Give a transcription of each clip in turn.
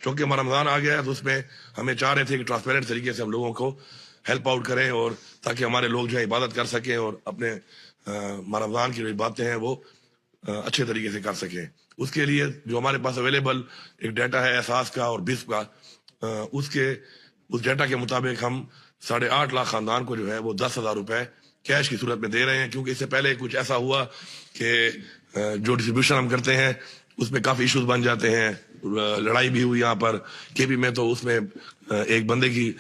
چونکہ ہمارا رمضان آ گیا ہے تو اس میں ہمیں چاہ رہے تھے کہ ٹرانسپیرنٹ طریقے سے ہم لوگوں کو ہیلپ آؤٹ کریں، اور تاکہ ہمارے لوگ جو ہے عبادت کر سکیں اور اپنے رمضان کی جو باتیں ہیں وہ اچھے طریقے سے کر سکیں۔ اس کے لیے جو ہمارے پاس اویلیبل ایک ڈیٹا ہے احساس کا اور بسپ کا، اس ڈیٹا کے مطابق ہم 8.5 لاکھ خاندان کو جو ہے وہ 10,000 روپے کیش کی صورت میں دے رہے ہیں، کیونکہ اس سے پہلے کچھ ایسا ہوا کہ جو ڈسٹریبیوشن ہم کرتے ہیں اس میں کافی ایشوز بن جاتے ہیں، لڑائی بھی ہوئی یہاں پر کے پی میں، تو اس میں ایک بندے کی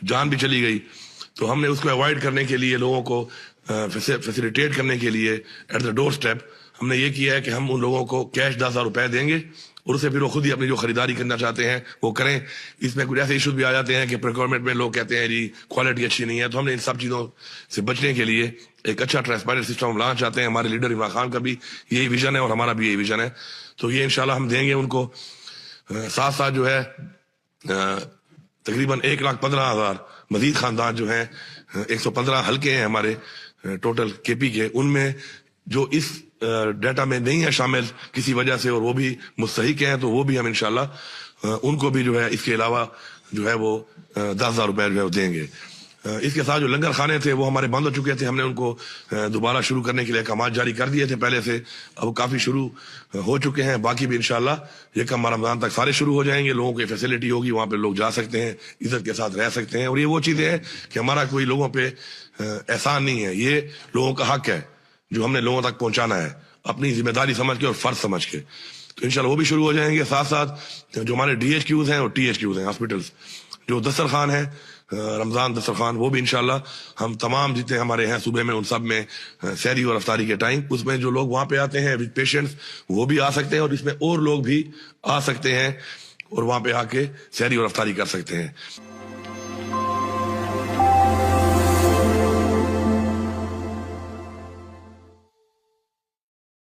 جان بھی چلی گئی۔ تو ہم نے اس کو اوائڈ کرنے کے لیے، لوگوں کو فیسیلیٹیٹ کرنے کے لیے ایٹ دا ڈور اسٹیپ ہم نے یہ کیا ہے کہ ہم ان لوگوں کو کیش 10,000 روپے دیں گے، اور اسے پھر وہ خود ہی اپنی جو خریداری کرنا چاہتے ہیں وہ کریں۔ اس میں کچھ ایسے ایشوز بھی آ جاتے ہیں کہ پروکیورمنٹ میں لوگ کہتے ہیں جی کوالٹی اچھی نہیں ہے، تو ہم نے ان سب چیزوں سے بچنے کے لیے ایک اچھا ٹرانسپیرنٹ سسٹم لانا چاہتے ہیں۔ ہمارے لیڈر عمران خان کا بھی یہی ویژن ہے اور ہمارا بھی یہی ویژن ہے، تو یہ انشاءاللہ ہم دیں گے ان کو۔ ساتھ ساتھ جو ہے تقریباً 1,15,000 مزید خاندان جو ہیں، 115 حلقے ہیں ہمارے ٹوٹل کے پی کے، ان میں جو اس ڈیٹا میں نہیں ہے شامل کسی وجہ سے اور وہ بھی مستحق ہیں، تو وہ بھی ہم انشاءاللہ ان کو بھی جو ہے اس کے علاوہ جو ہے وہ 10,000 روپے جو ہے دیں گے۔ اس کے ساتھ جو لنگر خانے تھے وہ ہمارے بند ہو چکے تھے، ہم نے ان کو دوبارہ شروع کرنے کے لیے احکامات جاری کر دیے تھے پہلے سے، اب وہ کافی شروع ہو چکے ہیں، باقی بھی انشاءاللہ یکم رمضان تک سارے شروع ہو جائیں گے۔ لوگوں کی فیسلٹی ہوگی، وہاں پہ لوگ جا سکتے ہیں، عزت کے ساتھ رہ سکتے ہیں، اور یہ وہ چیزیں ہیں کہ ہمارا کوئی لوگوں پہ احسان نہیں ہے، یہ لوگوں کا حق ہے جو ہم نے لوگوں تک پہنچانا ہے اپنی ذمہ داری سمجھ کے اور فرض سمجھ کے، تو انشاءاللہ وہ بھی شروع ہو جائیں گے۔ ساتھ ساتھ جو ہمارے ڈی ایچ کیوز ہیں اور ٹی ایچ کیوز ہیں، ہاسپٹلس، جو دسترخوان ہے رمضان دسترخوان، وہ بھی انشاءاللہ ہم تمام جتنے ہمارے ہیں صوبے میں ان سب میں سحری اور افطاری کے ٹائم، اس میں جو لوگ وہاں پہ آتے ہیں وتھ پیشنٹس وہ بھی آ سکتے ہیں، اور اس میں اور لوگ بھی آ سکتے ہیں اور وہاں پہ آ کے سحری اور افطاری کر سکتے ہیں۔